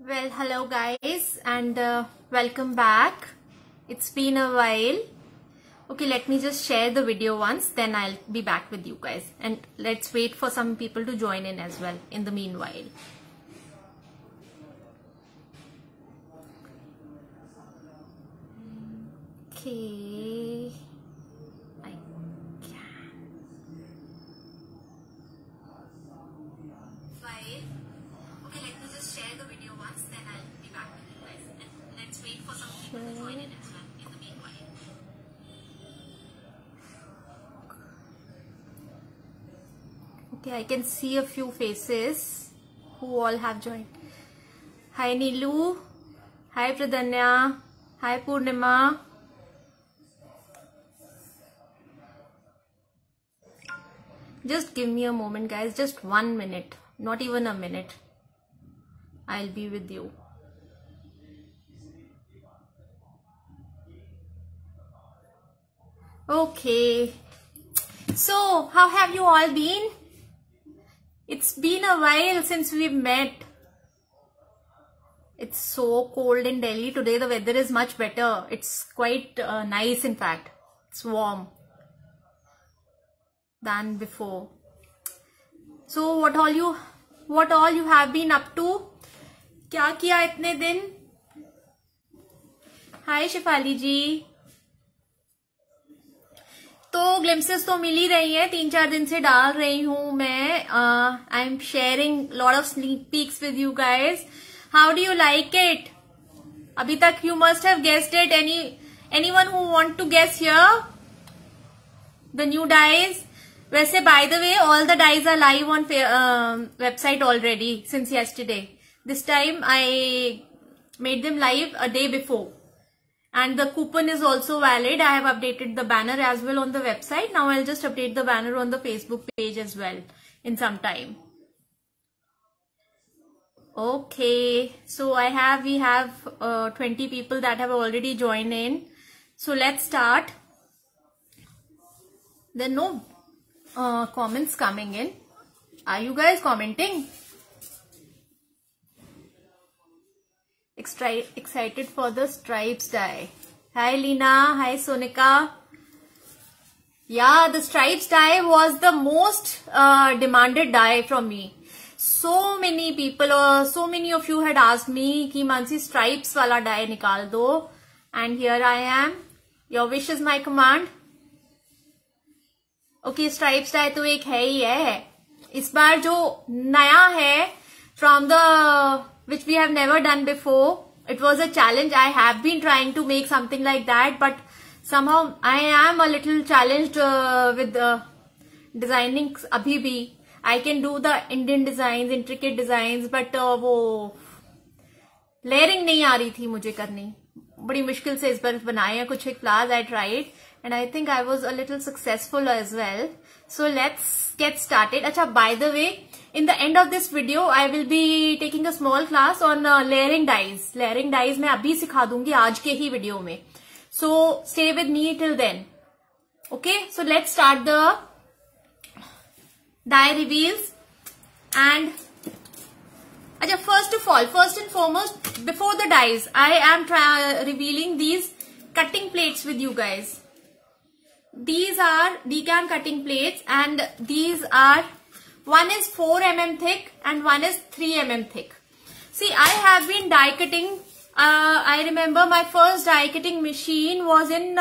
Well, hello guys and welcome back. It's been a while. Okay, let me just share the video once, then I'll be back with you guys. And let's wait for some people to join in as well in the meanwhile. Okay. I can. File. Okay, let me just share the video once, then I'll be back with you guys. And let's wait for some people to join in as well in the meanwhile. Okay, I can see a few faces who all have joined. Hi Neelu. Hi Pradanya. Hi Purnima. Just give me a moment guys, just 1 minute, not even a minute. I'll be with you. Okay. So, how have you all been? It's been a while since we've met. It's so cold in Delhi. Today the weather is much better. It's quite nice in fact. It's warm than before. So what all you have been up to? क्या किया इतने दिन? Hi Shifali जी. तो glimpses तो मिल ही रही है, 3-4 दिन से डाल रही हूँ मैं. I am sharing lot of sneak peeks with you guys. How do you like it? अभी तक you must have guessed it. Anyone who want to guess here the new dies? वैसे by the way all the dies are live on website already since yesterday. This time I made them live a day before. And the coupon is also valid. I have updated the banner as well on the website. Now I'll just update the banner on the Facebook page as well in some time. Okay, so we have 20 people that have already joined in. So let's start. There are no comments coming in. Are you guys commenting? Excited for the stripes dye. Hi Lina. Hi Sonika. Yeah, the stripes dye was the most demanded dye from me. So many people so many of you had asked me कि Mansi stripes वाला dye निकाल दो. And here I am. Your wish is my command. Okay, stripes dye तो एक है ही है. इस बार जो नया है from the which we have never done before. It was a challenge. I have been trying to make something like that, but somehow I am a little challenged with designing. Abhi bhi I can do the Indian designs, intricate designs, but वो layering नहीं आ रही थी मुझे करनी. बड़ी मुश्किल से इस बार बनाए कुछ एक flowers. I tried and I think I was a little successful as well. So let's get started. अच्छा, by the way, in the end of this video, I will be taking a small class on layering dyes. Layering dyes मैं अभी सिखा दूंगी आज के ही video में. So stay with me till then. Okay, so let's start the dye reveals. And अच्छा, first and foremost, before the dyes, I am revealing these cutting plates with you guys. These are decant cutting plates, and these are, one is 4 mm thick and one is 3 mm thick. See, I have been die cutting. I remember my first die cutting machine was in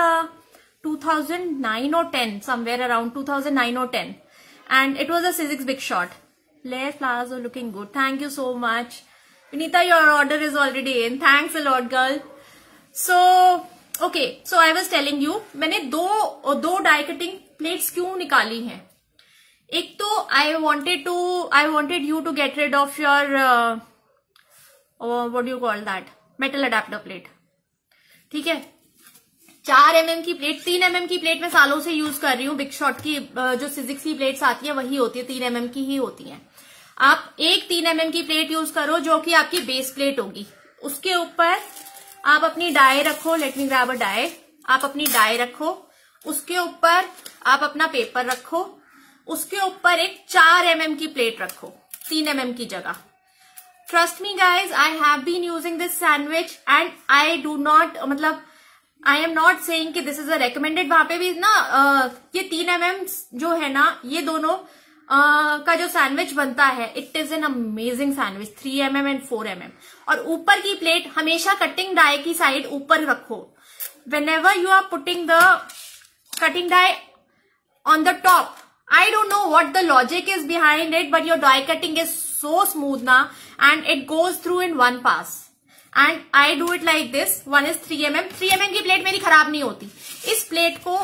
2009 or 10, somewhere around 2009 or 10, and it was a Sizzix Big Shot. Layer flowers are looking good. Thank you so much, Vinita. Your order is already in. Thanks a lot, girl. So okay, so I was telling you, मैंने दो die cutting plates क्यों निकाली हैं. एक तो I wanted you to get rid of your what do you call that, metal adapter plate. ठीक है, 4 mm की प्लेट, 3 mm की प्लेट मैं सालों से यूज कर रही हूँ. बिग शॉट की जो Sizzix की प्लेट्स आती है वही होती है, 3 mm की ही होती है. आप एक 3 mm की प्लेट यूज करो जो कि आपकी बेस प्लेट होगी. उसके ऊपर आप अपनी डाई रखो. Let me grab a die. आप अपनी डाई रखो, उसके ऊपर आप अपना पेपर रखो, उसके ऊपर एक 4 mm की प्लेट रखो 3 mm की जगह. Trust me guys, I have been using this sandwich and I do not, मतलब I am not saying कि this is a recommended. वहां पे भी ना ये 3 mm जो है ना, ये दोनों का जो सैंडविच बनता है, it is an amazing sandwich. 3 mm and 4 mm. और ऊपर की प्लेट हमेशा कटिंग डाई की साइड ऊपर रखो. Whenever you are putting the cutting die on the top, I don't know what the logic is behind it, but your die cutting is so smooth now and it goes through in one pass. And I do it like this. One is 3 mm. 3 mm की plate मेरी खराब नहीं होती. इस plate को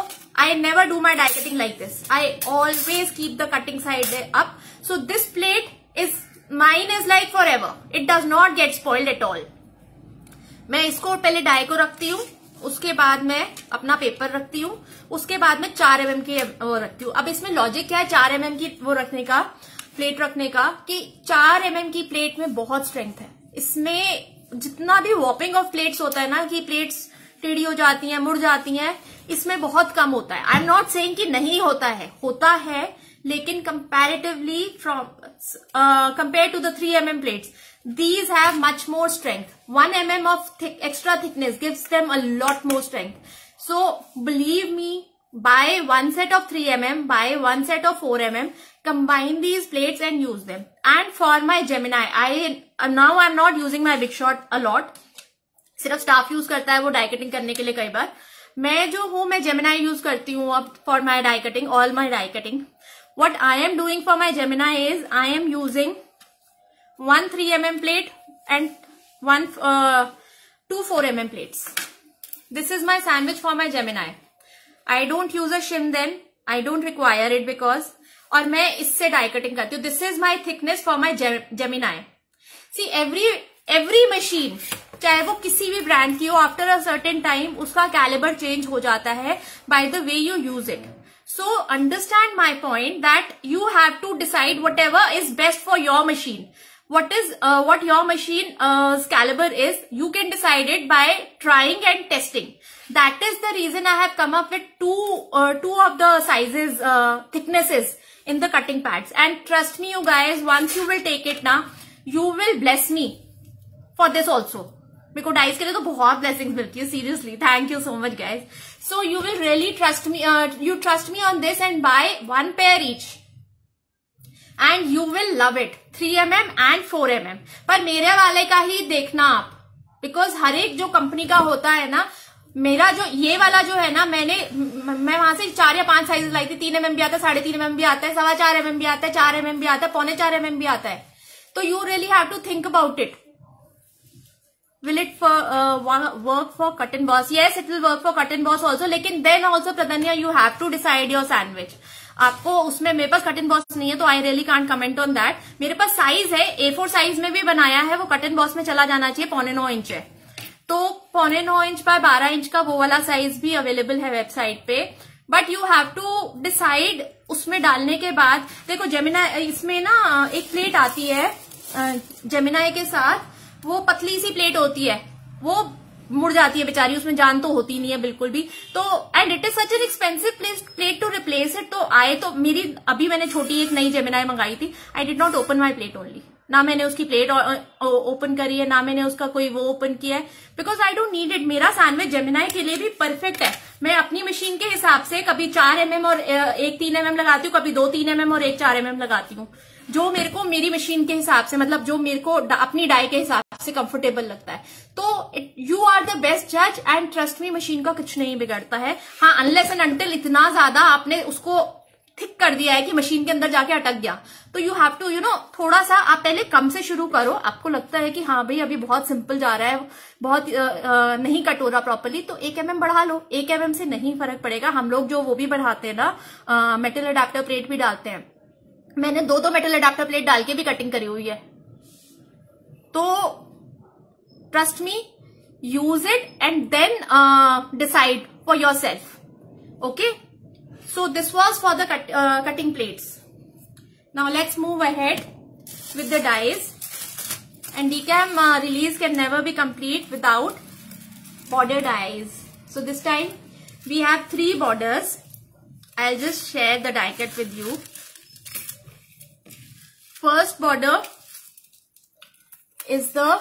I never do my die cutting like this. I always keep the cutting side up. So this plate is mine is like forever. It does not get spoiled at all. मैं इसको पहले die को रखती हूँ, उसके बाद मैं अपना पेपर रखती हूँ, उसके बाद में 4 mm की वो रखती हूँ. अब इसमें लॉजिक क्या है 4 mm की वो रखने का, प्लेट रखने का, कि 4 mm की प्लेट में बहुत स्ट्रेंथ है. इसमें जितना भी वॉपिंग ऑफ प्लेट्स होता है ना, कि प्लेट्स टेढ़ी हो जाती हैं, मुड़ जाती हैं, इसमें बहुत कम होता है. आई एम नॉट सेइंग कि नहीं होता है, लेकिन comparatively from compare to the 3 mm plates, these have much more strength. 1 mm of extra thickness gives them a lot more strength. So believe me, buy one set of 3 mm, buy one set of 4 mm, combine these plates and use them. And for my Gemini, I'm not using my Big Shot a lot. सिर्फ staff use करता है वो die cutting करने के लिए. कई बार मैं जो हूं, मैं Gemini यूज करती हूँ अब for my die cutting, all my die cutting. What I am doing for my Gemini is I am using 1 3 mm plate and 2 4 mm plates. This is my sandwich for my Gemini. I don't use a shim then. I don't require it because, और मैं इससे die cutting करती हूँ. This is my thickness for my Gemini. See, every machine, चाहे वो किसी भी brand की हो, आफ्टर अ सर्टेन टाइम उसका कैलिबर चेंज हो जाता है bye the way you use it. So understand my point that you have to decide whatever is best for your machine. What your machine caliber is, you can decide it by trying and testing. That is the reason I have come up with two of the sizes, thicknesses in the cutting pads. And trust me, you guys, once you will take it now, you will bless me for this also. मेरे को dice के लिए तो बहुत blessings मिलती है, seriously. Thank you so much guys. So you will really trust me, you trust me on this and buy 1 pair each and you will love it. 3 mm and 4 mm. पर मेरे वाले का ही देखना आप, because हर एक जो कंपनी का होता है ना, मेरा जो ये वाला जो है ना, मैं वहां से 4 या 5 साइज लाई थी. 3 mm भी आता है, 3.5 mm भी आता है, 4.25 mm भी आता है, 4 mm भी आता है, 4.25 mm भी आता है. तो you really have to think about it. Will it work for cut and boss? Yes, it will work for cut and boss also. लेकिन then also Pradanya, you have to decide your sandwich. आपको उसमें, मेरे पास cut and boss नहीं है तो I really can't comment on that. मेरे पास size है, A4 size में भी बनाया है, वो कट एंड बॉस में चला जाना चाहिए. 9.25 इंच है, तो 9.25 इंच बाय 12 इंच का वो वाला साइज भी अवेलेबल है वेबसाइट पे. But you have to decide. उसमें डालने के बाद देखो, जेमिनाई इसमें ना एक प्लेट आती है जेमिनाई के साथ, वो पतली सी प्लेट होती है, वो मुड़ जाती है बेचारी, उसमें जान तो होती नहीं है बिल्कुल भी. तो and it is such an expensive plate to replace it. तो मेरी अभी मैंने छोटी एक नई जेमिनाई मंगाई थी. I did not open my plate only. ना मैंने उसकी प्लेट ओपन करी है, ना मैंने उसका कोई वो ओपन किया है, because I don't need it. मेरा सैंडविच जेमिनाई के लिए भी परफेक्ट है. मैं अपनी मशीन के हिसाब से कभी 4 mm और एक 3 mm लगाती हूँ, कभी 2 3 mm और एक 4 mm लगाती हूँ, जो मेरे को मेरी मशीन के हिसाब से, मतलब जो मेरे को अपनी डाई के हिसाब से कंफर्टेबल लगता है. तो यू आर द बेस्ट जज एंड ट्रस्ट मी, मशीन का कुछ नहीं बिगड़ता है. हाँ, अनलेस एंड अनटिल इतना ज्यादा आपने उसको थिक कर दिया है कि मशीन के अंदर जाके अटक गया, तो यू हैव टू थोड़ा सा आप पहले कम से शुरू करो. आपको लगता है कि हाँ भाई अभी बहुत सिंपल जा रहा है, बहुत नहीं कट हो रहा प्रॉपरली, तो 1 mm बढ़ा लो. 1 mm से नहीं फर्क पड़ेगा. हम लोग जो वो भी बढ़ाते हैं ना, मेटल अडेप्टर प्लेट भी डालते हैं. मैंने 2 मेटल अडेप्टर प्लेट डाल के भी कटिंग करी हुई है. तो trust me, use it and then decide for yourself. Okay, so this was for the cutting plates. Now let's move ahead with the dies. And DCAM release can never be complete without border dies. So this time we have 3 borders. I'll just share the die cut with you. First border is the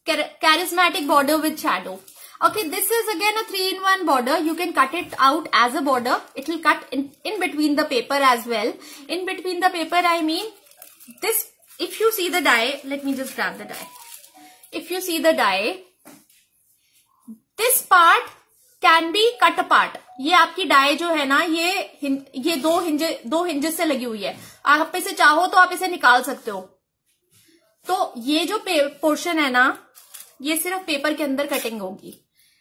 charismatic border with shadow. Okay, this is again a 3-in-1 border. You can cut it out as a border. It will cut in between the paper as well. In between the paper, I mean this. If you see the die, let me just grab the die. If you see the die, this part can be cut apart. ये आपकी die जो है ना, ये दो hinges से लगी हुई है. आप इसे चाहो तो आप इसे निकाल सकते हो. तो ये जो पोर्शन है ना, ये सिर्फ पेपर के अंदर कटिंग होगी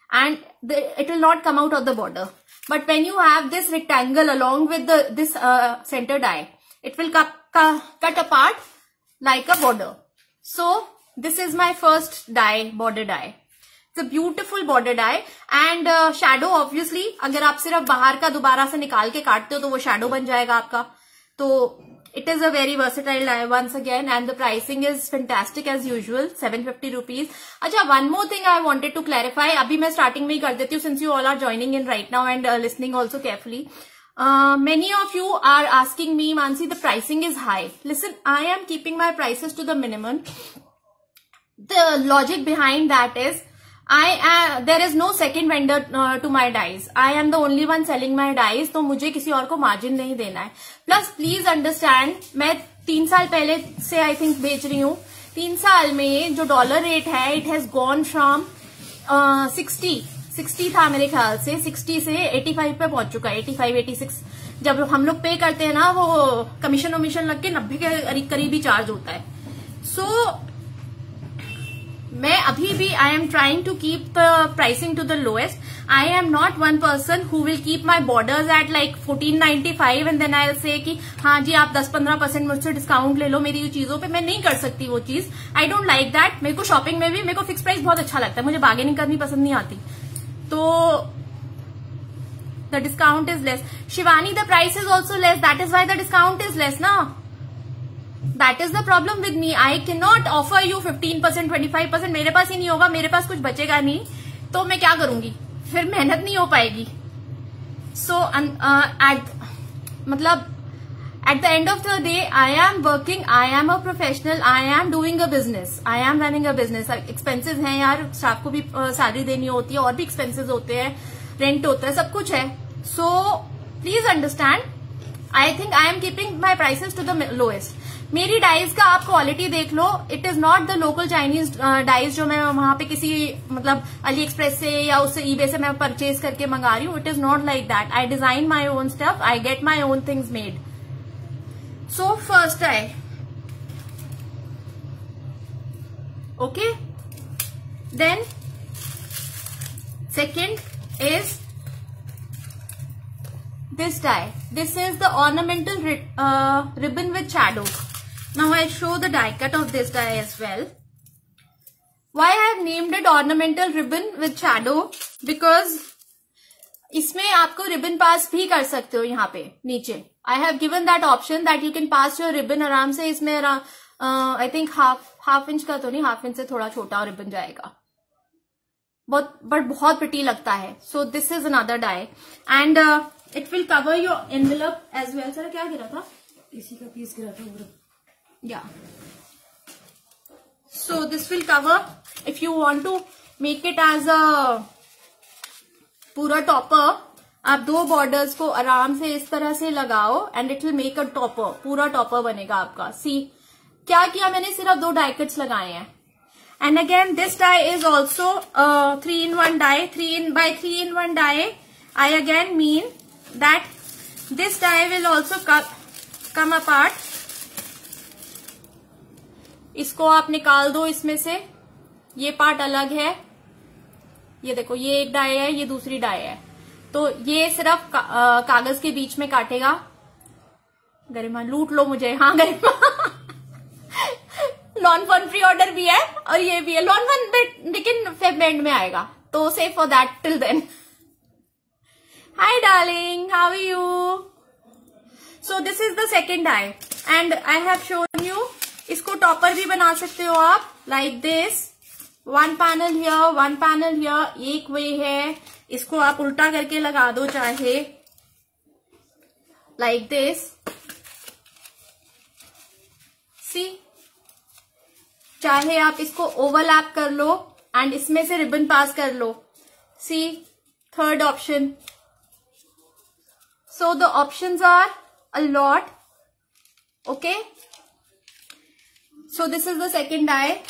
and it will not come out of the border. But when you have this rectangle along with this center die, it will cut apart like a border. So this is my first die, border die. It's a beautiful border die and shadow obviously अगर आप सिर्फ बाहर का दोबारा से निकाल के काटते हो तो वो shadow बन जाएगा आपका. तो it is a very versatile die once again and the pricing is fantastic as usual, 750 rupees. अच्छा, one more thing I wanted to clarify. अभी मैं starting में ही कर देती हूँ since you all are joining in right now and listening also carefully. Many of you are asking me, Mansi, the pricing is high. Listen, I am keeping my prices to the minimum. The logic behind that is, there is no second vendor to my dies. I am the only one selling my dies, तो मुझे किसी और को margin नहीं देना है. Plus please understand, मैं 3 साल पहले से आई थिंक बेच रही हूँ. 3 साल में जो डॉलर रेट है, इट हैज गॉन फ्रॉम 60 था मेरे ख्याल से, 60 से 85 पे पहुंच चुका है. 85, 86 जब हम लोग पे करते हैं ना, वो कमीशन वमीशन लग के 90 के करीब ही चार्ज होता है. सो मैं अभी भी I am trying to keep the pricing to the lowest. I am not one person who will keep my borders at like 1495 and then I will say कि हाँ जी आप 10-15% मुझसे डिस्काउंट ले लो मेरी चीजों पे. मैं नहीं कर सकती वो चीज. आई डोंट लाइक दैट. मेरे को शॉपिंग में भी मेरे को फिक्स प्राइस बहुत अच्छा लगता है. मुझे बार्गेनिंग करनी पसंद नहीं आती. तो the discount is less. Shivani, the price is also less. That is why the discount is less ना. That is the problem with me. I cannot offer you 15%, 25%. मेरे पास ही नहीं होगा, मेरे पास कुछ बचेगा नहीं, तो मैं क्या करूंगी? फिर मेहनत नहीं हो पाएगी. So at the end of the day, I am working. I am a professional. I am doing a business. I am running a business. Expenses हैं यार, स्टाफ को भी सैलरी देनी होती है, और भी एक्सपेंसेस होते हैं, रेंट होता है, सब कुछ है. So please understand. I think I am keeping my prices to the lowest. मेरी डाइज का आप क्वालिटी देख लो. It is not the local Chinese dies जो मैं वहां पे किसी मतलब अली एक्सप्रेस से या उससे ईबे से मैं परचेज करके मंगा रही हूँ. It is not like that. I design my own stuff. I get my own things made. So first I okay, then second is this die. This is the ornamental ribbon with shadow. Now I'll show the die cut of this die as well. Why I have named it ornamental ribbon with shadow? Because इसमें आपको ribbon pass भी कर सकते हो. यहाँ पे नीचे I have given that option that you can pass your ribbon आराम से. इसमें I think half inch का तो नहीं, half inch से थोड़ा छोटा ribbon जाएगा. बट बहुत प्रिटी लगता है. So this is another die and it will cover your envelope as well. Sir क्या गिरा था? इसी का पीस गिरा था पूरा. Yeah. So this will cover. If you want to make it as a पूरा टॉपर, आप 2 बॉर्डर्स को आराम से इस तरह से लगाओ and it will make a topper. पूरा टॉपर बनेगा आपका. See क्या किया मैंने? सिर्फ 2 die cuts लगाए हैं. And again this die is also a 3-in-1 die. 3-in-1 die. I again mean that this die will also come apart. इसको आप निकाल दो इसमें से. ये पार्ट अलग है. ये देखो, ये एक डाई है, ये दूसरी डाई है. तो ये सिर्फ कागज के बीच में काटेगा. गरिमा लूट लो मुझे. हाँ Garima lawn fun pre order भी है और ये भी है. लॉन फन लेकिन फेब एंड में आएगा, तो save for that till then. Hi darling, how are you? So this is the second die and I have shown you. इसको टॉपर भी बना सकते हो आप like this. 1 panel here, 1 panel here. एक वे है. इसको आप उल्टा करके लगा दो चाहे like this. सी, चाहे आप इसको ओवरलैप कर लो एंड इसमें से रिबन पास कर लो. See, third option. So the options are a lot. Okay. So this is the second die.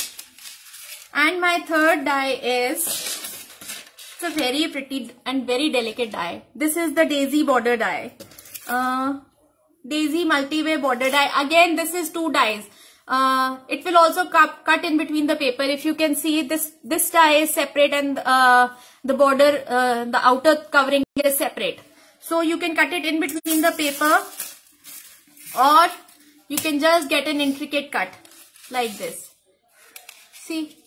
And my third die is, it's a very pretty and very delicate die. This is the daisy border die. Daisy multi-way border die. Again, this is two dies. It will also cut in between the paper. If you can see, this die is separate and the border, the outer covering is separate. So you can cut it in between the paper, or you can just get an intricate cut like this. See,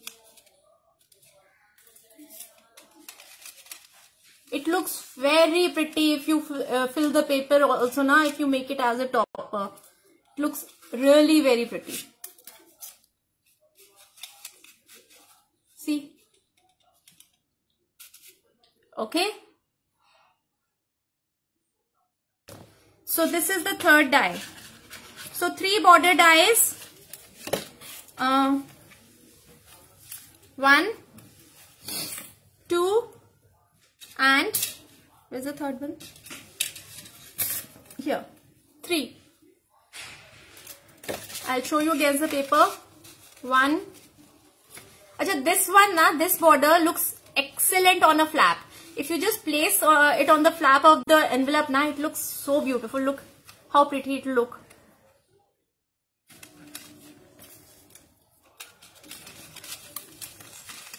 it looks very pretty if you fill the paper also now, if you make it as a topper. It looks really very pretty. See. Okay. So this is the third die. So 3 border dies. 1, 2, and where's the third one? Here. 3. I'll show you against the paper. 1. Achha, this one na, this border looks excellent on a flap. If you just place it on the flap of the envelope now, it looks so beautiful. Look how pretty it will look.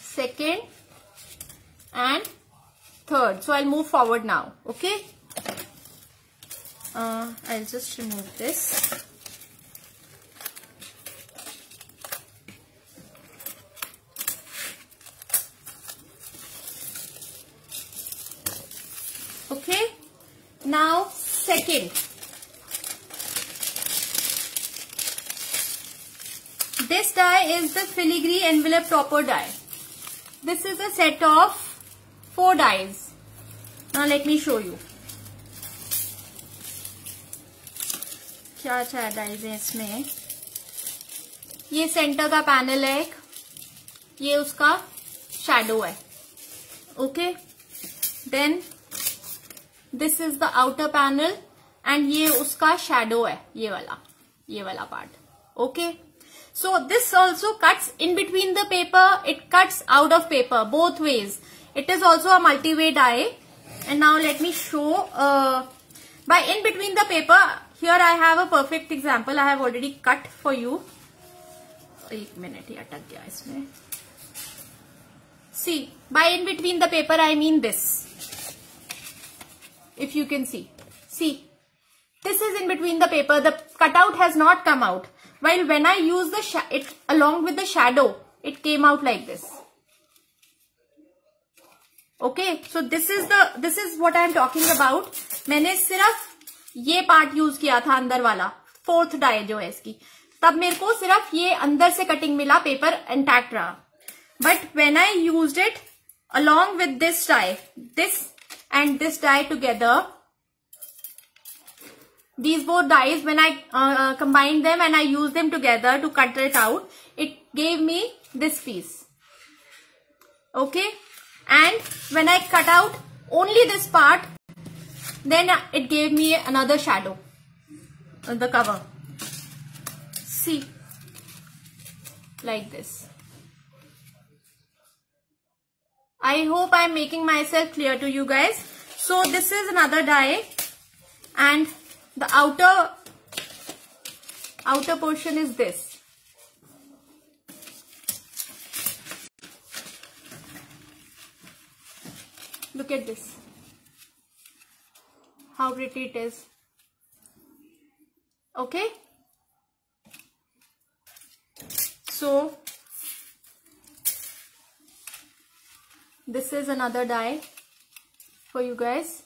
Second and third. So I'll move forward now. Okay. I'll just remove this. Okay, now second. This die is the filigree envelope topper die. This is a set of 4 dies. Now let me show you. क्या क्या dies है इसमें. ये centre का panel है एक, ये उसका शैडो है. Okay, then this is the outer panel and ये उसका शैडो है, ये वाला part. Okay, so this also cuts in between the paper, it cuts out of paper both ways. It is also a multi-way die. And now let me show by in between the paper. Here I have a perfect example. I have already cut for you. एक minute ये अटक गया इसमें. See, by in between the paper I mean this. If you can see. See, this is in between the paper. The cutout has not come out. While when I use the it along with the shadow, it came out like this. Okay, so this is what I am talking about. मैंने सिर्फ ये part use किया था अंदर वाला, 4th die जो है इसकी, तब मेरे को सिर्फ ये अंदर से कटिंग मिला, पेपर इंटैक्ट रहा. But when I used it along with this die, this and this die together, these both dies, when I combined them and I used them together to cut it out, it gave me this piece. Okay, and when I cut out only this part, then it gave me another shadow on the cover. See, like this. I hope I am making myself clear to you guys. So this is another die, and the outer portion is this. Look at this. How pretty it is. Okay. So this is another die for you guys.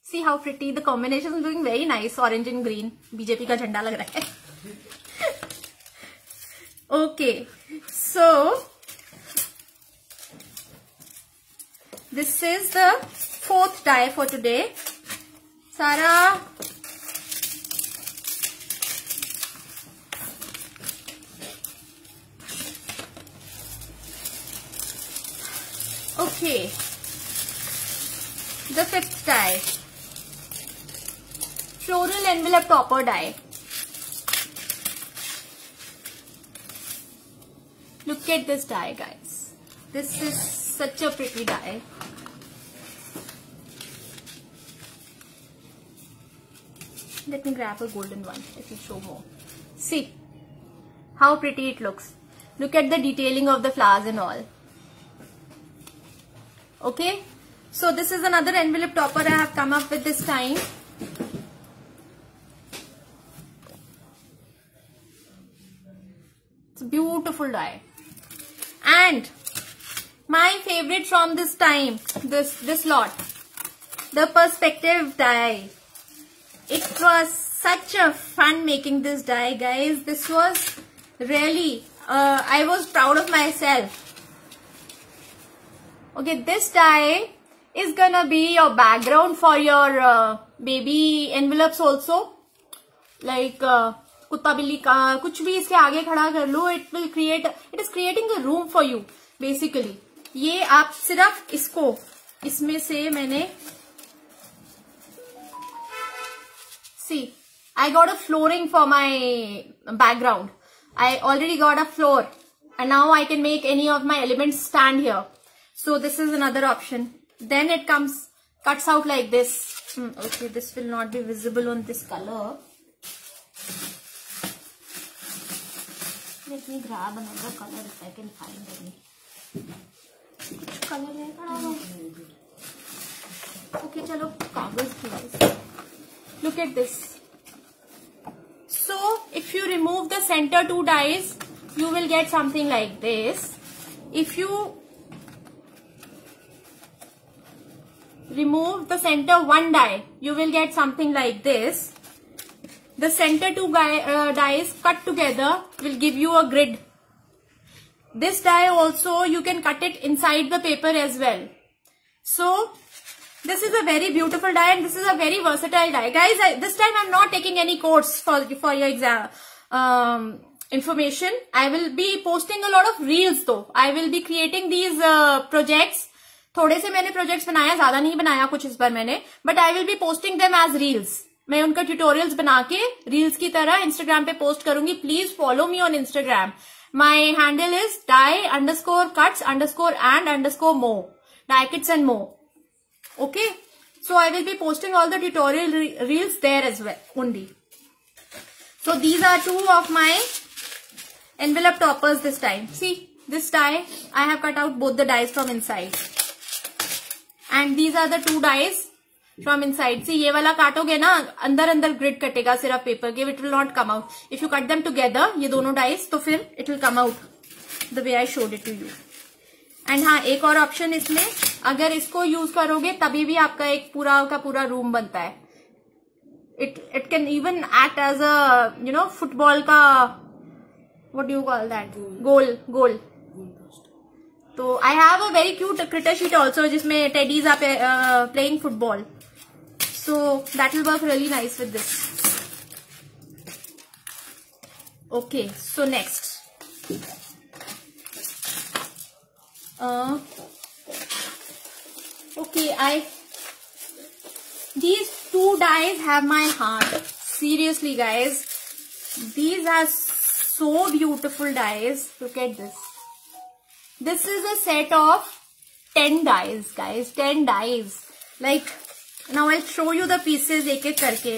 See how pretty the combination is looking, very nice. Orange and green. BJP का झंडा लग रहा है. Okay. So this is the 4th die for today. सारा Okay, the fifth die, floral envelope topper die. Look at this die, guys. This is such a pretty die. Let me grab a golden one. It will show more. See how pretty it looks. Look at the detailing of the flowers and all. Okay. So this is another envelope topper I have come up with this time. It's a beautiful die. And my favorite from this time, this lot, the perspective die. It was such a fun making this die, guys. This was really, I was proud of myself. Okay, this die is gonna be your background for your baby envelopes also. Like कुत्ता बिल्ली का कुछ भी इसके आगे खड़ा कर लो. It is creating a room for you basically. ये आप सिर्फ इसमें से मैंने see, I got a flooring for my background. I already got a floor and now I can make any of my elements stand here. So this is another option. Then it cuts out like this. Okay, this will not be visible on this color. Let me grab another color if I can find any. Which color है? Okay, चलो कागज please. Look at this. So if you remove the center two dies, you will get something like this. If you remove the center one die, you will get something like this. The center two dies cut together will give you a grid. This die also you can cut it inside the paper as well. So this is a very beautiful die and this is a very versatile die. Guys, this time I'm not taking any course for your exam information. I will be posting a lot of reels though. I will be creating these projects. थोड़े से मैंने projects बनाया, ज़्यादा नहीं बनाया कुछ इस बार मैंने. But I will be posting them as reels. मैं उनका tutorials बना के reels की तरह Instagram पे post करूंगी. Please follow me on Instagram. My handle is die_cuts_and_mo. Die kits and mo. Okay, so I will be posting all the tutorial reels there as well only. So these are two of my envelope toppers this time. See this die, I have cut out both the dies from inside, and these are the two dies from inside. See ये वाला काटोगे ना, अंदर grid कटेगा सिर्फ paper के, it will not come out. If you cut them together, ये दोनों dies, तो फिर it will come out the way I showed it to you. And हाँ, एक और ऑप्शन इसमें, अगर इसको यूज करोगे तभी भी आपका एक पूरा का पूरा रूम बनता है. It can even act as a football का, what do you call that, goal. तो I have a very cute critter sheet also जिसमें teddies are playing football. So that will work really nice with this. Okay, so next. Okay, these two dies have my heart. Seriously, guys, these are so beautiful dies. Look at this. This is a set of 10 dies, guys. 10 dies. Like, now I'll show you the pieces एक एक करके.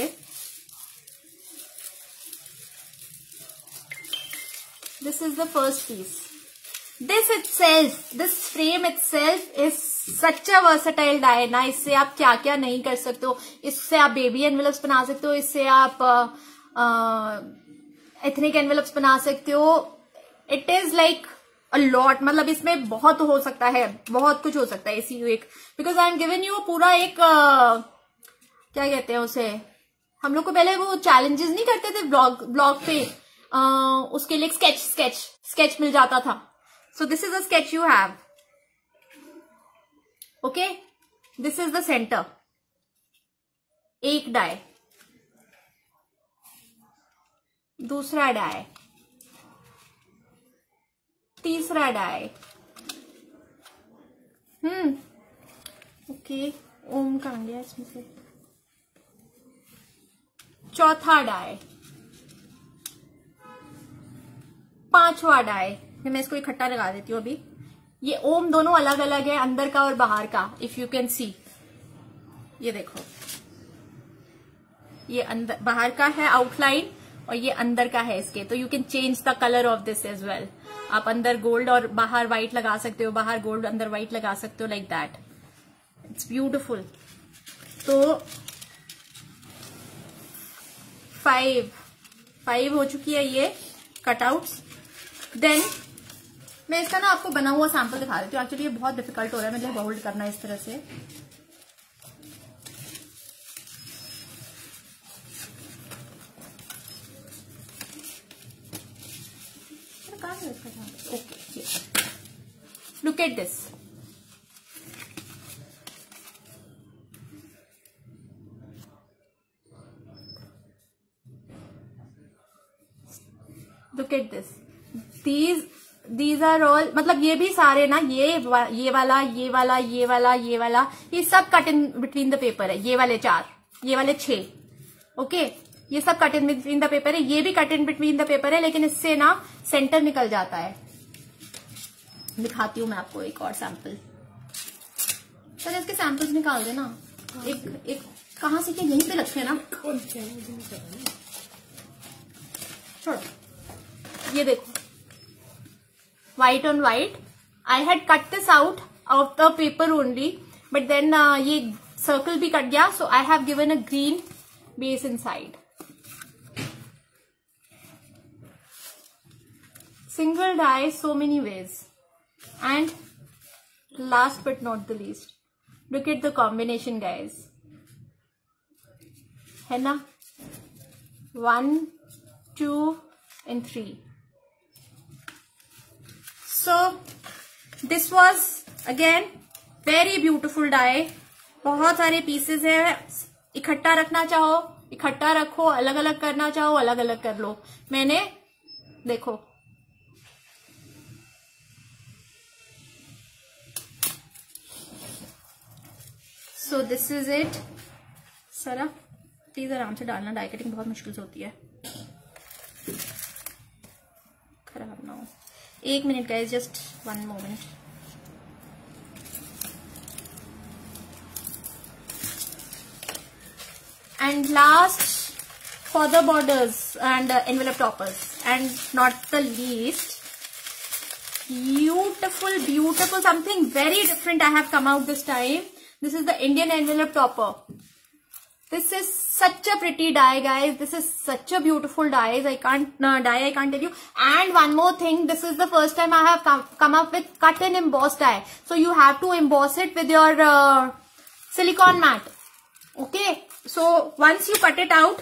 This is the first piece. This frame itself is such a versatile die ना. इससे आप क्या क्या नहीं कर सकते हो. इससे आप बेबी एनवेलप्स बना सकते हो, इससे आप एथनिक एनवेलप्स बना सकते हो. It is like a lot, मतलब इसमें बहुत हो सकता है, बहुत कुछ हो सकता है इसी एक. Because I am given you पूरा एक क्या कहते हैं उसे, हम लोग को पहले वो चैलेंजेस नहीं करते थे ब्लॉग पे, उसके लिए स्केच मिल जाता था. So this is a sketch you have. Okay, this is the center. एक die, दूसरा die, तीसरा die. ओके, ओम कहाँ गया इसमें से? चौथा डाई, पांचवा डाई, मैं इसको इकट्ठा लगा देती हूँ अभी। ये ओम दोनों अलग अलग है, अंदर का और बाहर का, इफ यू कैन सी। ये देखो, ये अंदर बाहर का है आउटलाइन और ये अंदर का है इसके। तो you can change the colour of this as well. आप अंदर गोल्ड और बाहर व्हाइट लगा सकते हो, बाहर गोल्ड अंदर व्हाइट लगा सकते हो, लाइक दैट। It's beautiful. तो 5 हो चुकी है ये कटआउट्स। देन मैं इसका ना आपको बना हुआ सैंपल दिखा देती हूँ। एक्चुअली ये बहुत डिफिकल्ट हो रहा है मुझे होल्ड करना इस तरह से। Okay, look at this. Look at this. These are all, मतलब ये भी सारे ना, ये वाला, ये वाला, ये वाला, ये वाला, ये सब cut in between the paper है। ये वाले 4, ये वाले 6, ओके, ये सब cut in between the paper है। ये भी cut in between the paper है, लेकिन इससे ना सेंटर निकल जाता है। दिखाती हूँ मैं आपको एक और सैंपल। चलो इसके सैंपल्स निकाल देना। एक कहाँ से, यहीं पे रखे ना, छोड़ो। ये देखो, white on white. I had cut this out of the paper only, but then ये सर्कल भी कट गया, so I have given a green base inside. Single dye, so many ways. And last but not the least, look at the combination, guys. है ना? 1, 2 and 3. So this was again very beautiful dye. बहुत सारे pieces है। इकट्ठा रखना चाहो इकट्ठा रखो, अलग अलग करना चाहो अलग अलग कर लो। मैंने देखो, सो दिस इज इट। सरा प्लीज आराम से डालना, डाई कटिंग बहुत मुश्किल से होती है, खराब ना हो। 1 minute guys, just 1 moment. And last, for the borders and envelope toppers, and not the least, beautiful, something very different I have come out this time. This is the Indian envelope topper. This is such a pretty die, guys. This is such a beautiful die. I can't tell you. And one more thing, this is the first time I have come up with cut and emboss die. So you have to emboss it with your silicone mat. Okay. So once you cut it out,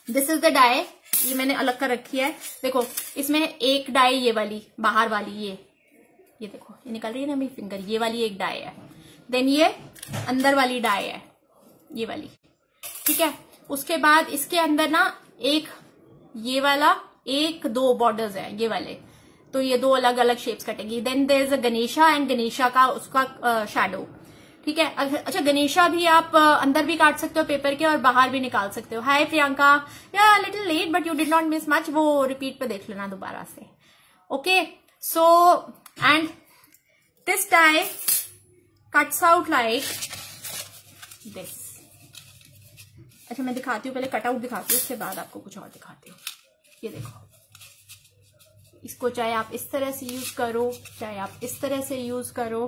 this is the die. ये मैंने अलग कर रखी है। देखो, इसमें एक die ये वाली, बाहर वाली ये देखो, ये निकल रही है ना मेरी फिंगर, ये वाली एक डाई है। देन ये अंदर वाली डाई है, ये वाली, ठीक है। उसके बाद इसके अंदर ना एक ये वाला, 1-2 बॉर्डर्स है ये वाले, तो ये 2 अलग अलग शेप्स कटेंगी। Then there is a Ganesha, and Ganesha का उसका शैडो, ठीक है। अच्छा, गणेशा भी आप अंदर भी काट सकते हो पेपर के और बाहर भी निकाल सकते हो। Hi Priyanka, yeah little late but you did not miss much, वो रिपीट पे देख लेना दोबारा से। Okay, so and this die cuts out like this. अच्छा, मैं दिखाती हूँ, पहले कटआउट दिखाती हूँ, उसके बाद आपको कुछ और दिखाती हूँ। ये देखो, इसको चाहे आप इस तरह से यूज करो, चाहे आप इस तरह से यूज करो,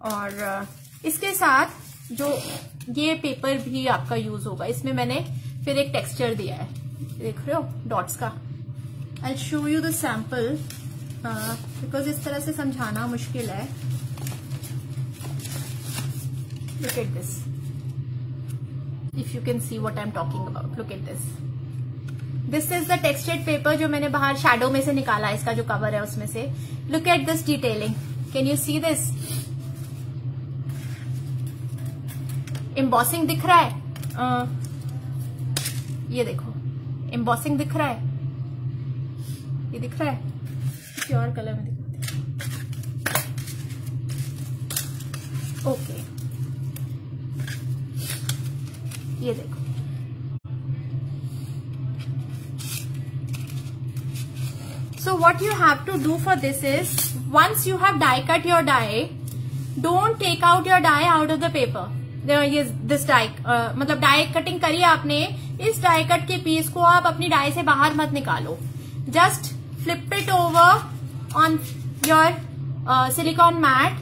और इसके साथ जो ये पेपर भी आपका यूज होगा। इसमें मैंने फिर एक टेक्सचर दिया है, देख रहे हो, डॉट्स का। I show you the sample because इस तरह से समझाना मुश्किल है। Look at this, if you can see what I am talking about. Look at this, this is the textured paper जो मैंने बाहर शैडो में से निकाला है, इसका जो कवर है उसमें से। Look at this detailing, can you see this? Embossing दिख रहा है, ये देखो, एम्बॉसिंग दिख रहा है, ये दिख रहा है। किसी और कलर में दिखाते हैं। ये देखो, so what you have to do for this is, once you have die cut your die, don't take out your die out of the paper. this die मतलब die cutting करी आपने, इस die cut के piece को आप अपनी die से बाहर मत निकालो. Just flip it over on your silicone mat.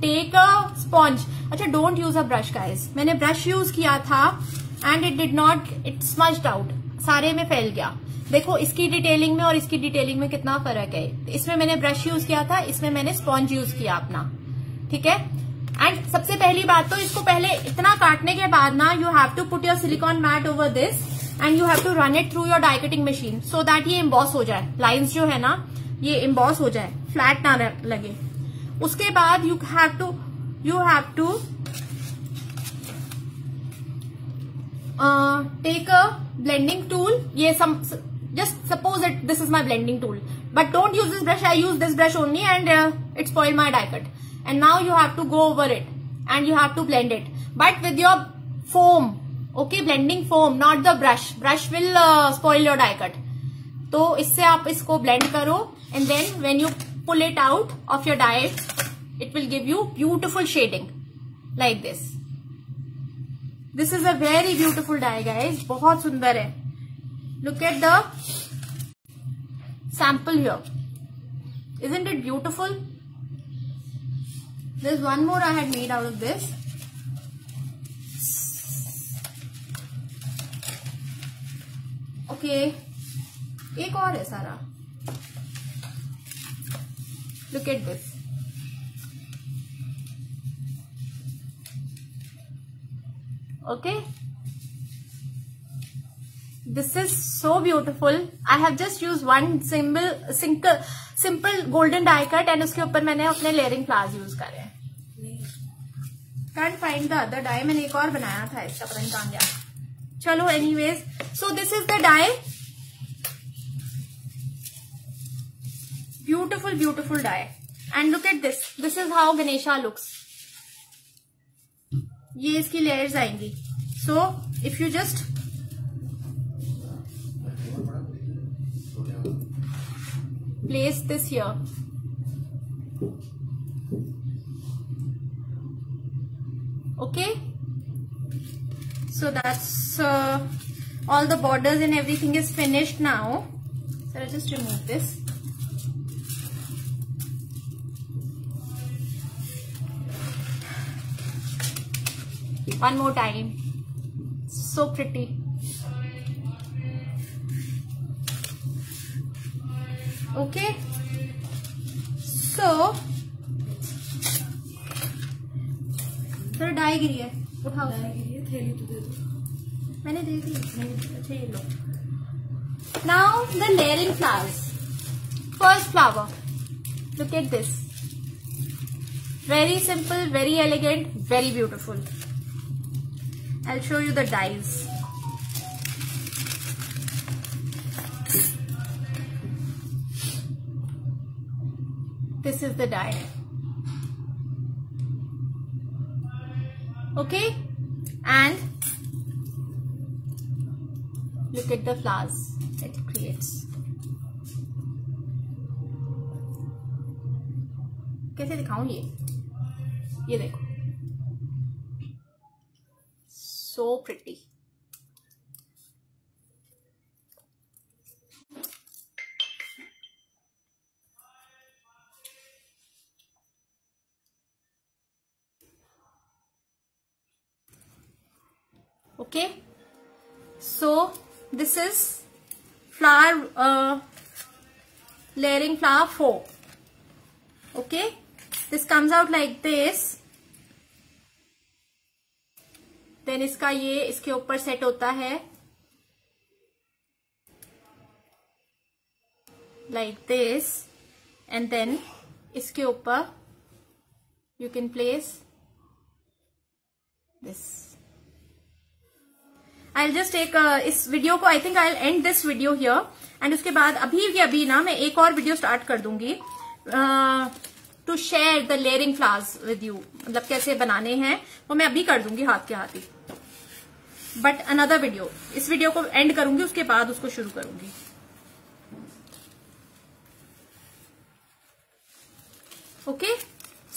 Take a sponge. अच्छा, don't use a brush guys. मैंने brush use किया था and it smudged out. सारे में फैल गया. देखो इसकी डिटेलिंग में और इसकी डिटेलिंग में कितना फर्क है. इसमें मैंने ब्रश यूज किया था, इसमें मैंने स्पॉन्ज यूज किया अपना. ठीक है. एंड सबसे पहली बात तो इसको पहले इतना काटने के बाद ना, you have to put your silicone mat over this and you have to run it through your die cutting machine so that ये इम्बॉस हो जाए. लाइन्स जो है ना ये इम्बॉस हो जाए, फ्लैट ना लगे. उसके बाद you have to take a blending tool. ये just suppose that this is my blending tool, but don't use this brush. I use this brush only and it spoiled my die cut. And now you have to go over it and you have to blend it, but with your foam. Okay, blending foam, not the brush. Brush will spoil your die cut. तो इससे आप इसको blend करो and then when you pull it out of your die, it will give you beautiful shading like this. This is a very beautiful die guys. बहुत सुंदर है. Look at the sample here. Isn't it beautiful? There's one more I had made out of this. Okay. एक और है सारा. Look at this. Okay. This is so beautiful. I have just used one simple golden die cut and उसके ऊपर मैंने अपने layering flowers use करे हैं. Can't find the other die. मैंने एक और बनाया था इसका, पता नहीं कहाँ गया. चलो anyways, so this is the die. Beautiful die. And look at this. This is how Ganesha looks. ये इसकी layers आएंगी. So if you just place this here. Okay. So that's all the borders and everything is finished now. So I'll just remove this. One more time. So pretty. Okay, so die गिरी है, उठाओ. थैली तो दे दो. मैंने दे दी. अच्छा ये लो. Now the layering flowers. First flower. Look at this. Very simple, very elegant, very beautiful. I'll show you the dyes. This is the die. Okay, and look at the flowers it creates. कैसे दिखाऊं ये देखो. So pretty. Okay, so this is flower layering flower 4. Okay, this comes out like this. Then इसका ये इसके ऊपर set होता है like this, and then इसके ऊपर you can place this. I'll just take इस वीडियो को, I think I'll end this video here, and उसके बाद अभी ना मैं एक और वीडियो स्टार्ट कर दूंगी to share the layering flowers with you. मतलब कैसे बनाने हैं वो मैं अभी कर दूंगी हाथ के हाथ ही. बट अनदर वीडियो, इस वीडियो को एंड करूंगी, उसके बाद उसको शुरू करूंगी. Okay,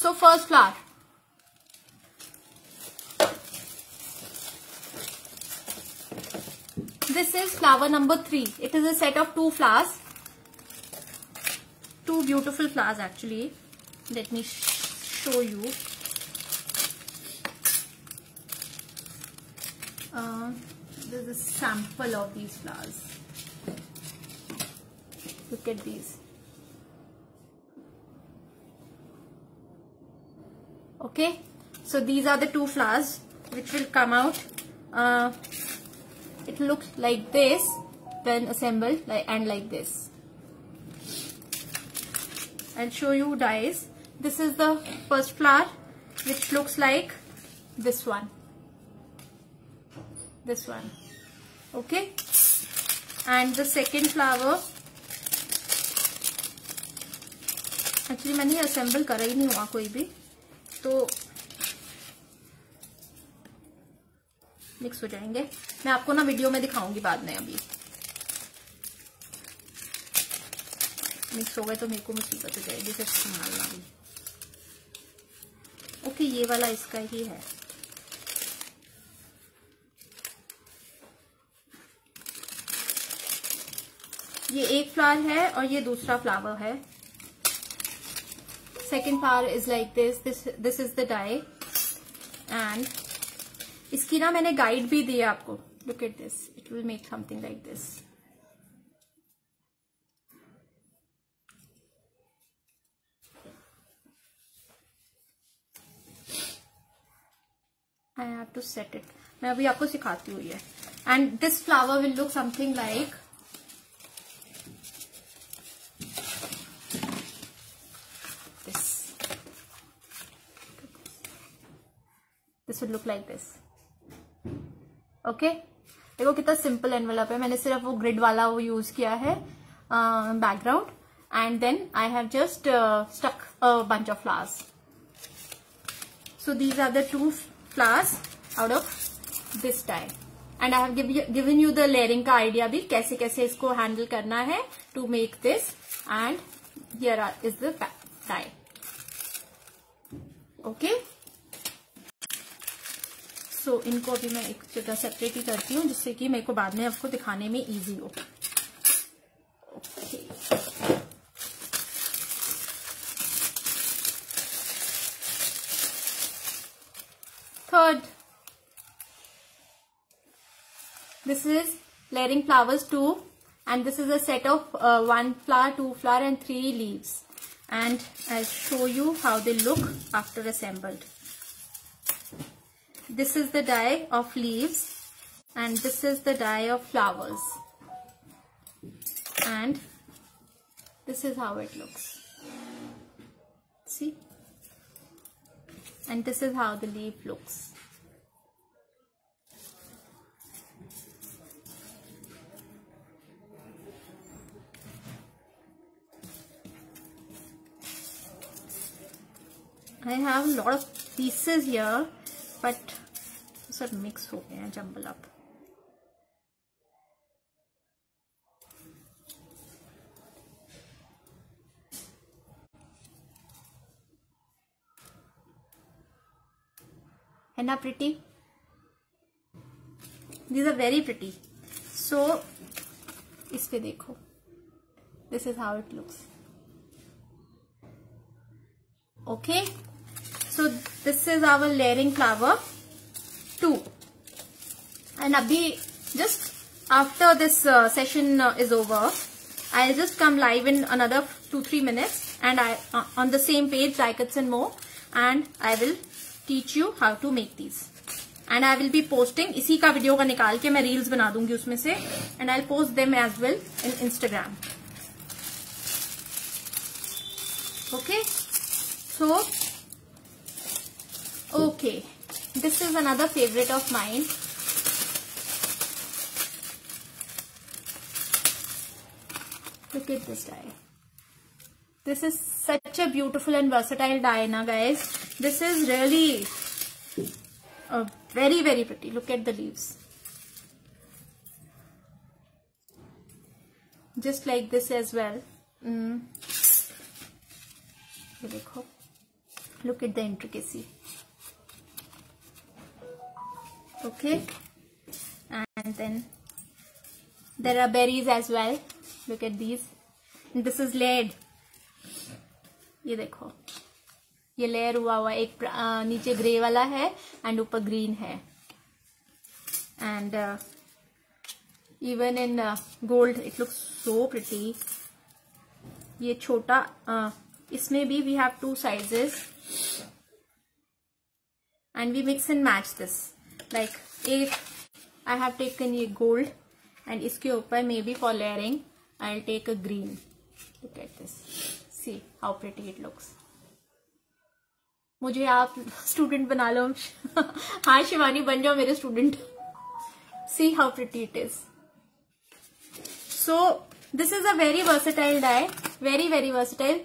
so first flower. This is flower number 3. It is a set of 2 flowers. 2 beautiful flowers actually. Let me show you. This is a sample of these flowers. Look at these. Okay, so these are the 2 flowers which will come out. It looks like this when assembled, and like this. I'll show you dyes. This is the first flower, which looks like this one. This one. Okay, and the second flower, actually मैंने assemble करा ही नहीं हुआ कोई भी, तो mix हो जाएंगे. मैं आपको ना वीडियो में दिखाऊंगी बाद में. अभी मिक्स हो गए तो मेरे को मुसीबत हो जाएगी फिर संभालना भी. ओके, ये वाला इसका ही है. ये एक फ्लावर है और ये दूसरा फ्लावर है. Second flower is like this is the die. And इसकी ना मैंने गाइड भी दी है आपको. Look at this, it will make something like this. I have to set it. मैं अभी आपको सिखाती हूँ ये. And this flower will look something like this will look like this. Okay, देखो कितना सिंपल एनवेलप है. मैंने सिर्फ वो ग्रिड वाला वो यूज किया है background. And then I have just stuck a bunch of flowers. So these are the 2 flowers out of this die. And I have given you the layering का idea भी, कैसे कैसे इसको हैंडल करना है to make this. And here is the die. Okay, तो इनको अभी मैं एक जगह सेपरेट ही करती हूँ, जिससे कि मेरे को बाद में आपको दिखाने में इजी हो. Okay, third, this is layering flowers 2, and this is a set of 1 flower, 2 flower and 3 leaves. And I'll show you how they look after assembled. This is the die of leaves and this is the die of flowers, and this is how it looks. See? And this is how the leaf looks. I have a lot of pieces here, but सब mix हो गए हैं, jumble up. है ना pretty? These are very pretty. So इस पे देखो, this is how it looks. Okay, so this is our layering flower 2. And abhi just after this session is over, I'll just come live in another 2-3 minutes, and I on the same page Dicuts and More, and I will teach you how to make these. And I will be posting, इसी का video का निकाल के मैं reels बना दूंगी उसमें से, and I'll post them as well in Instagram. Okay, so okay, this is another favorite of mine. Look at this die. This is such a beautiful and versatile die, na guys. This is really very, very pretty. Look at the leaves. just like this as well. ये देखो, look at the intricacy. Okay, and then there are berries as well. Look at these. This is layered. ये देखो, ये layer हुआ हुआ, एक नीचे grey वाला है एंड ऊपर ग्रीन है. And even in gold it looks so pretty. ये छोटा, इसमें भी we have 2 sizes and we mix and match this. Like एक आई हैव टेकन ये गोल्ड एंड इसके ऊपर maybe for layering I will take a green. Look at this, see how pretty it looks. मुझे आप student बना लो. हाँ शिवानी, बन जाओ मेरे student. C how pretty it is. So this is a very versatile dye, very very versatile.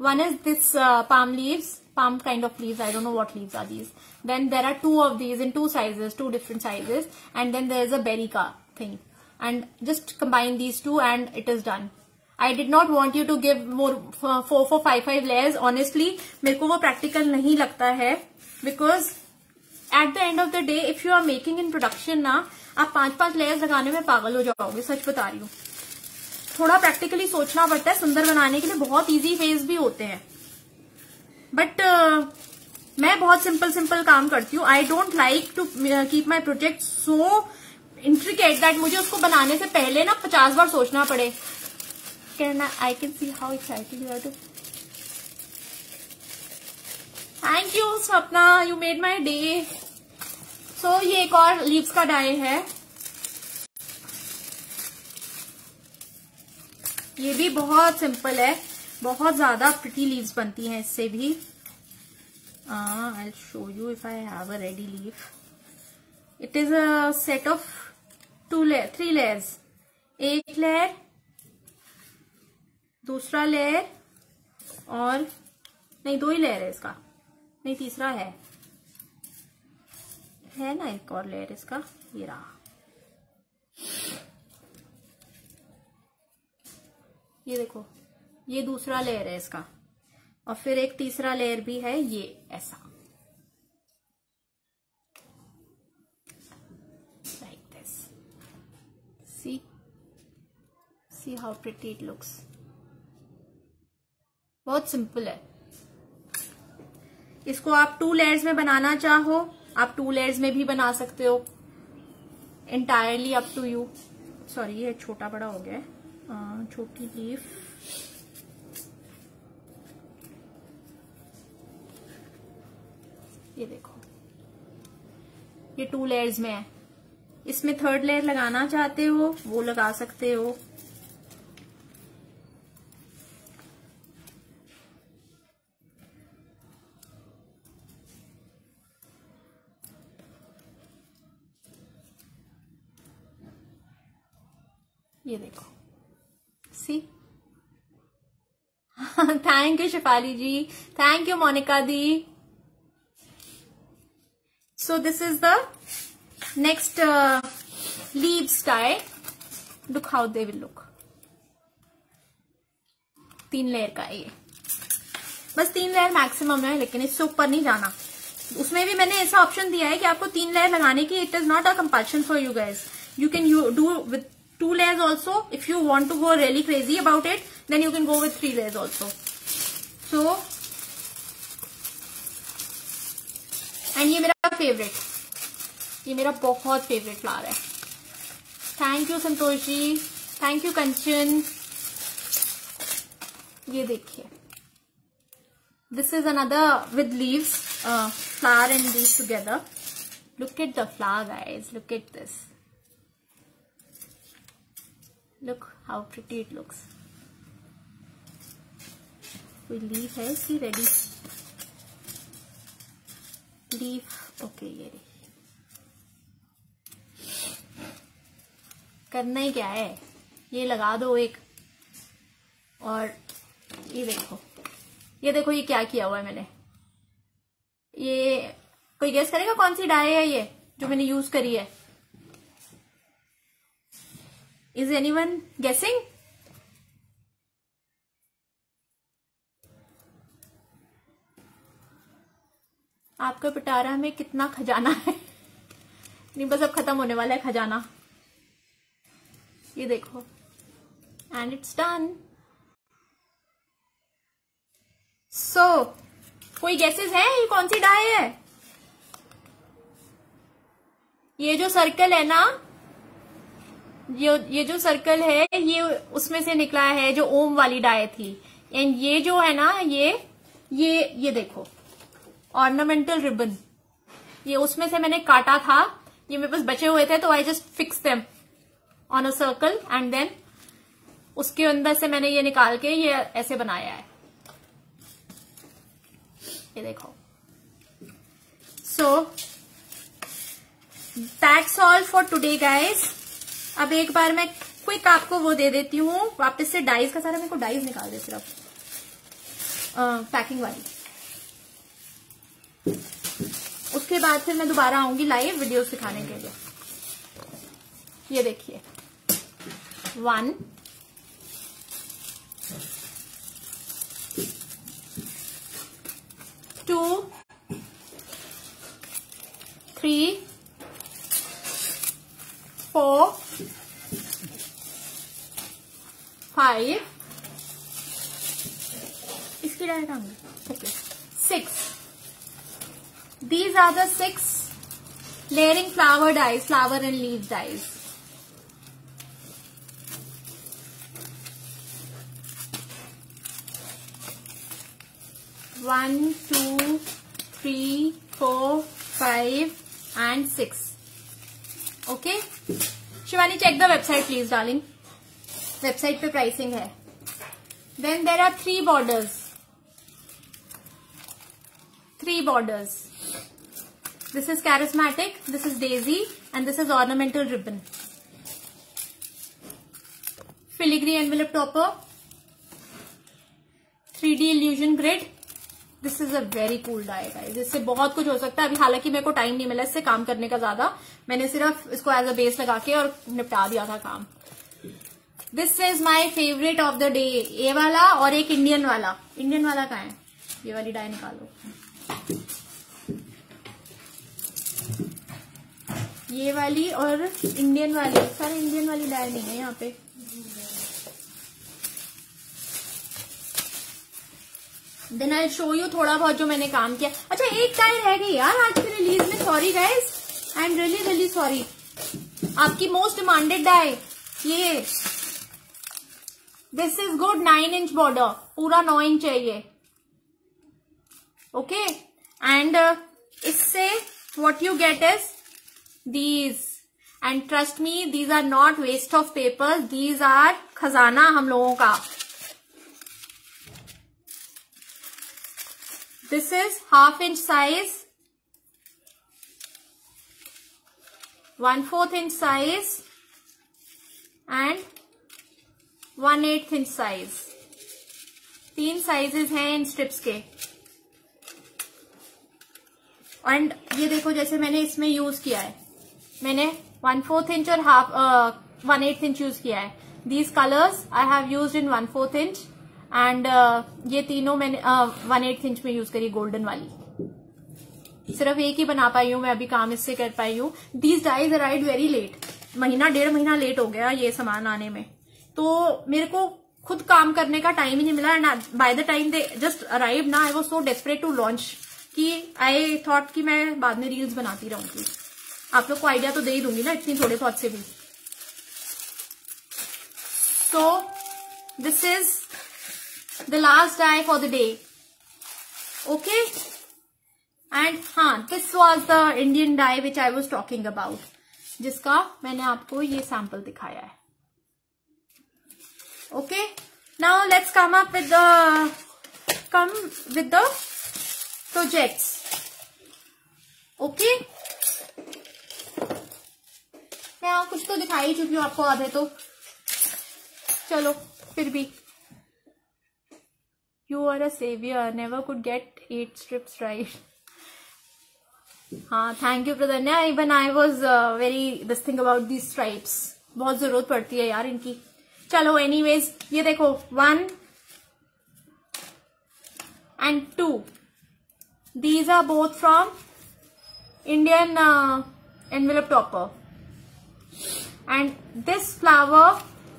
One is this palm leaves, palm kind of leaves. I don't know what leaves are these. Then there are 2 of these in 2 sizes, 2 different sizes, and then there is a berry ka thing. And just combine these 2 and it is done. I did not want you to give more 4, 5 layers. Honestly, मेरे को वो practical नहीं लगता है, because at the end of the day, if you are making in production ना, आप 5 layers लगाने में पागल हो जाओगे. सच बता रही हूँ. थोड़ा प्रैक्टिकली सोचना पड़ता है. सुंदर बनाने के लिए बहुत इजी फेज भी होते हैं, बट मैं बहुत सिंपल काम करती हूँ. I don't like to keep my project so intricate that मुझे उसको बनाने से पहले ना 50 बार सोचना पड़े. I can see how excited you are to. Thank you Swapna, you made my day. So ये एक और लीव्स का डाई है. ये भी बहुत सिंपल है, बहुत ज्यादा प्रिटी लीव्स बनती हैं इससे भी. I'll show you if I have a ready leaf. It is a set of 3 layers. एक लेयर, दूसरा लेयर, और नहीं 2 ही लेयर है इसका, नहीं तीसरा है ना एक और लेयर इसका. ये रहा, ये देखो, ये दूसरा लेयर है इसका, और फिर एक तीसरा लेयर भी है. ये ऐसा like this. See how pretty it looks. बहुत सिंपल है. इसको आप 2 लेयर्स में बनाना चाहो, आप 2 लेयर्स में भी बना सकते हो. Entirely up to you. Sorry, ये छोटा बड़ा हो गया है. छोटी लीफ, ये देखो, ये 2 लेयर्स में है. इसमें 3rd लेयर लगाना चाहते हो वो लगा सकते हो. ये देखो, see. Thank you Shifali ji, thank you Monika di. So this is the next leaves die. Look how they will look. 3 layer का ये, बस 3 लेयर मैक्सिमम है, लेकिन इससे ऊपर नहीं जाना. उसमें भी मैंने ऐसा ऑप्शन दिया है कि आपको 3 लेयर लगाने की. It is not a compulsion for you guys. You can do with 2 layers also. If you want to go really crazy about it, then you can go with 3 layers also. So, and ये मेरा favourite, ये मेरा बहुत favourite flower है. Thank you Santosh ji, thank you Kanchan. ये देखिए, this is another with leaves flower and leaves together. Look at the flower guys, look at this. Look how pretty it looks. कोई leaf है इसकी रेडी? Leaf, okay. ये करना ही क्या है, ये लगा दो एक. और ये देखो, ये क्या किया हुआ है मैंने. ये कोई गेस करेगा कौन सी डाई है ये जो मैंने यूज करी है? Is anyone guessing? आपका पिटारा में कितना खजाना है? नहीं, बस अब खत्म होने वाला है खजाना। ये देखो, एंड इट्स डन। सो कोई गेसेस है ये कौन सी डाई है? ये जो सर्कल है ना, ये जो सर्कल है ये उसमें से निकला है जो ओम वाली डाई थी। एंड ये जो है ना, ये देखो ऑर्नामेंटल रिबन, ये उसमें से मैंने काटा था। ये मेरे पास बचे हुए थे तो I just fix them on a circle and then उसके अंदर से मैंने ये निकाल के ये ऐसे बनाया है। ये देखो। So that's all for today guys. अब एक बार मैं क्विक आपको वो दे देती हूँ वापस से डाइज का सारा। मेरे को डाइज निकाल दे सिर्फ पैकिंग वाली। उसके बाद फिर मैं दोबारा आऊंगी लाइव वीडियो सिखाने के लिए। ये देखिए 1 2 3 4 5 इसकी डायरेक्ट आऊंगी। Okay 6। These are the 6 layering flower dyes, flower and leaf dyes. One, 2, 3, 4, 5 and 6. Okay? Shivani, check the website please, darling. Website पे pricing है. Then there are 3 borders. 3 borders. This is charismatic, this is daisy, and this is ornamental ribbon. Filigree envelope topper, 3D illusion grid. This is a very cool die guys. इससे बहुत कुछ हो सकता है। अभी हालांकि मेरे को टाइम नहीं मिला इससे काम करने का ज्यादा, मैंने सिर्फ इसको एज अ बेस लगा के और निपटा दिया था काम। This is my favourite of the day. ये वाला और एक इंडियन वाला। इंडियन वाला कहाँ है? ये वाली डाई निकालो। ये वाली और इंडियन वाली, सारे इंडियन वाली डाई नहीं है यहाँ पे। देन आई शो यू थोड़ा बहुत जो मैंने काम किया। अच्छा एक डाई रह गई यार आज के रिलीज में, sorry guys, I am really really sorry. आपकी मोस्ट डिमांडेड डाई ये, this is good 9 inch border, पूरा 9 इंच है ये। ओके एंड इससे what you get is these, and trust me these are not waste of papers, these are खजाना हम लोगों का। this is 1/2 inch size, 1/4 inch size and 1/8 inch size। 3 sizes हैं इन strips के। एंड ये देखो जैसे मैंने इसमें यूज किया है, मैंने 1/4 इंच और 1/8 इंच यूज किया है। These colours I have used in 1/4 inch and ये तीनों मैंने 1/8 इंच में यूज करी, गोल्डन वाली। सिर्फ एक ही बना पाई हूँ मैं, अभी काम इससे कर पाई हूँ। These dies arrived very late, महीना 1.5 महीना लेट हो गया ये सामान आने में, तो मेरे को खुद काम करने का टाइम ही नहीं मिला। And by the time they just arrive ना, I was so desperate to launch कि आई थॉट कि मैं बाद में रील्स बनाती रहूंगी। आप लोग को आइडिया तो दे ही दूंगी ना इतनी थोड़े बहुत से भी। So this is the last dye for the day. Okay and हाँ, this was the Indian dye which I was talking about, जिसका मैंने आपको ये सैंपल दिखाया है। Okay now let's come with the projects. Okay मैं कुछ तो दिखा ही चुकी हूँ आपको आधे तो, चलो फिर भी। You are a saviour, never could get 8 strips right. हाँ thank you Pradnya, even I was very this thing about these stripes. बहुत जरूरत पड़ती है यार इनकी। चलो एनीवेज, ये देखो 1 and 2, these are both from Indian envelope topper, and this flower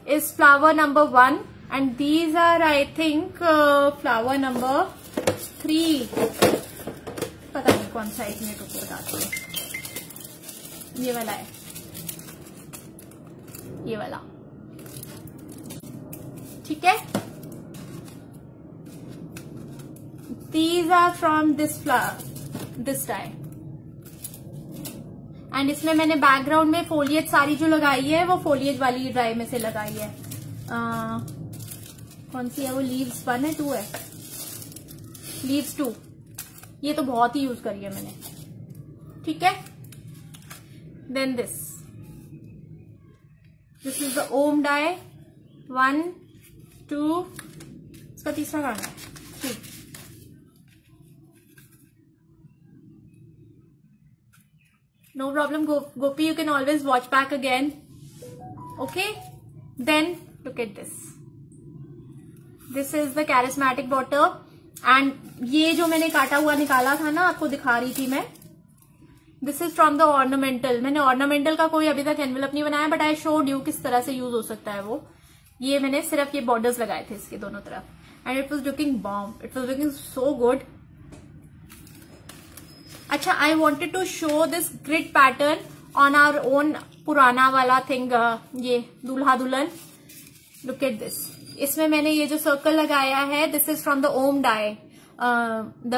is flower number 1 and these are I think flower number 3, पता नहीं कौन सा, एक मिनट रुको बताती हूँ। ये वाला है, ये वाला, ठीक है। These are from this flower, this die, and इसमें मैंने बैकग्राउंड में फोलिएज सारी जो लगाई है वो फोलिएज वाली ड्राई में से लगाई है। कौन सी है वो, लीव्स 1 है 2 है, लीव्स 2, ये तो बहुत ही यूज करी है मैंने, ठीक है। Then this is the Om die 1 2, इसका तीसरा गाना है, ठीक। No problem, Gopi, you can always watch back again. Okay? Then, look at this. This is the charismatic water. And ये जो मैंने काटा हुआ निकाला था ना, आपको दिखा रही थी मैं. This is from the ornamental. मैंने ornamental का कोई अभी तक envelope नहीं बनाया, but I showed you किस तरह से use हो सकता है वो. ये मैंने सिर्फ ये borders लगाए थे इसके दोनों तरफ. And it was looking bomb. It was looking so good. अच्छा, I wanted to show this grid pattern on our own पुराना वाला थिंग, ये दूल्हा दुल्हन। लुक एट दिस, इसमें मैंने ये जो सर्कल लगाया है, this is from the Om dye, the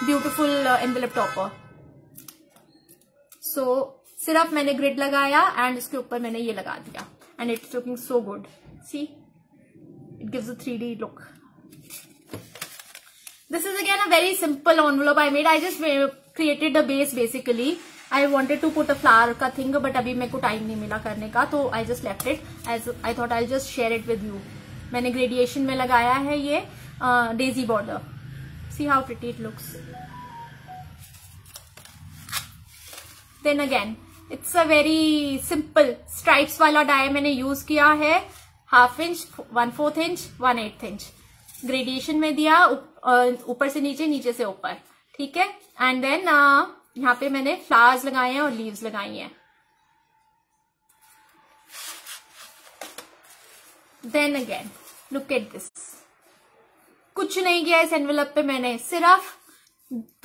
beautiful envelope topper. So सिर्फ मैंने ग्रिड लगाया एंड उसके ऊपर मैंने ये लगा दिया and it's looking so good. See, it gives a 3D look. This is again a very simple envelope I made. I just created the base basically. I wanted to put a flower का thing, but अभी मेरे को time नहीं मिला करने का, तो I just left it as I thought I'll just share it with you. मैंने gradation में लगाया है ये daisy border. See how pretty it looks. Then again, it's a very simple stripes वाला die मैंने यूज किया है, 1/2 inch, 1/4 inch, 1/8 inch. ग्रेडिएशन में दिया ऊपर से नीचे, नीचे से ऊपर, ठीक है। एंड देन यहाँ पे मैंने फ्लावर्स लगाए हैं और लीव्स लगाई हैं। Then again look at this, कुछ नहीं किया इस एनवेलप पे, मैंने सिर्फ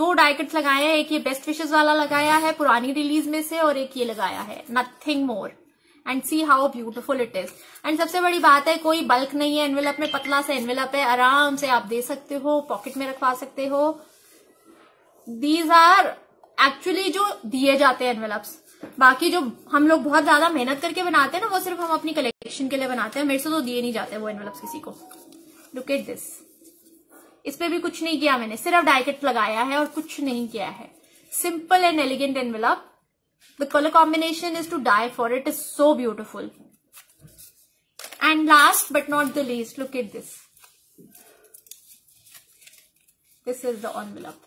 2 डाई कट्स लगाए हैं। एक ये बेस्ट विशेस वाला लगाया है पुरानी रिलीज में से, और एक ये लगाया है, nothing more. And see how beautiful it is. And सबसे बड़ी बात है, कोई बल्क नहीं है एनवेलप में, पतला सा एनवेलप है, आराम से आप दे सकते हो, पॉकेट में रखवा सकते हो। दीज आर एक्चुअली जो दिए जाते हैं एनवेलप्स। बाकी जो हम लोग बहुत ज्यादा मेहनत करके बनाते हैं ना, वो सिर्फ हम अपनी कलेक्शन के लिए बनाते हैं। मेरे से तो दिए नहीं जाते वो एनवेलप्स किसी को। लुक एट दिस, इस पे भी कुछ नहीं किया मैंने, सिर्फ डाई कट लगाया है और कुछ नहीं किया है। Simple and elegant envelope. The color combination is to die for. It is so beautiful. And last but not the least, look at this. This is the envelope.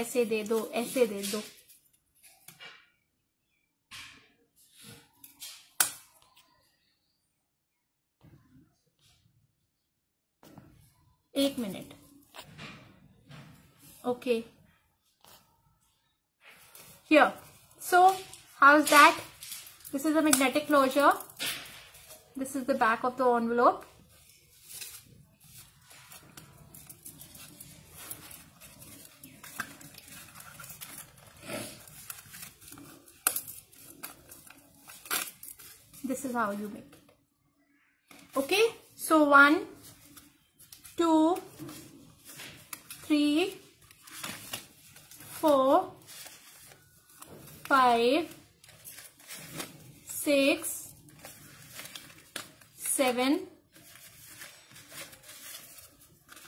ऐसे दे दो, ऐसे दे दो. एक minute. Okay. Here. So, how's that? This is a magnetic closure. This is the back of the envelope. This is how you make it. Okay. So, 1, 2, 3, 4, 5, 6, 7,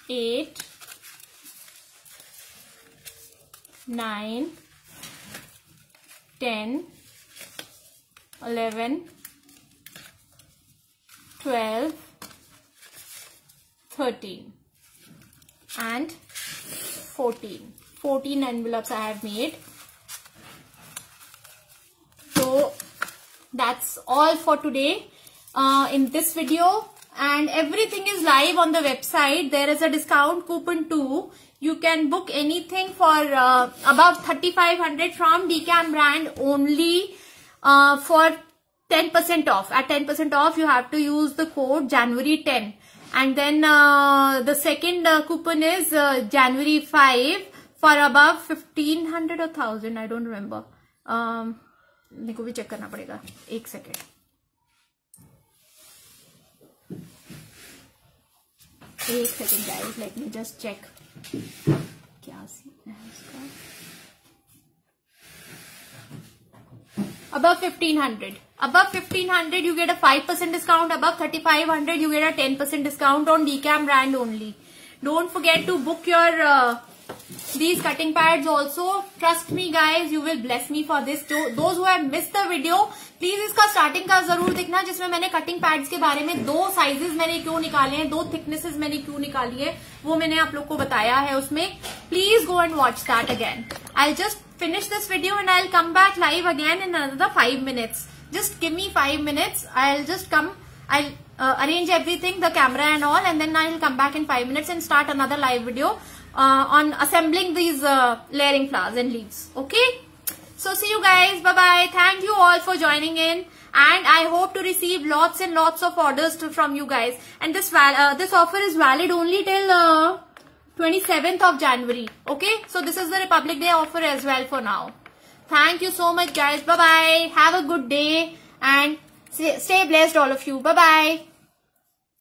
8, 9, 10, 11, 12, 13 and 14. 14 envelopes I have made. that's all for today in this video. And everything is live on the website. There is a discount coupon too. You can book anything for above 3,500 from DCAM brand only for 10% off. At 10% off, you have to use the code January 10. And then the second coupon is January 5 for above 1,500 or 1,000. I don't remember. मेरे को भी check करना पड़ेगा. एक second. एक second guys, let me just check. क्या scene है इसका? Above 1,500. Above 1,500 you get a 5% discount. Above 3,500 you get a 10% discount on DCAM brand only. Don't forget to book your these cutting pads also. Trust me guys, you will bless me for this. Those who have missed the video, please इसका starting का जरूर देखना, जिसमें मैंने cutting pads के बारे में 2 sizes मैंने क्यों निकाले हैं, 2 thicknesses मैंने क्यों निकाली है, वो मैंने आप लोग को बताया है उसमें. Please go and watch that again. I'll just finish this video and I'll come back live again in another 5 minutes. Just give me 5 minutes. I'll just come. I'll arrange everything, the camera and all, and then I'll come back in 5 minutes and start another live video on assembling these layering flowers and leaves. Okay? So see you guys. Bye bye. Thank you all for joining in, and I hope to receive lots and lots of orders from you guys. And this offer is valid only till 27th of January. Okay? So this is the Republic Day offer as well for now. Thank you so much guys. Bye bye. Have a good day and stay blessed all of you. Bye bye.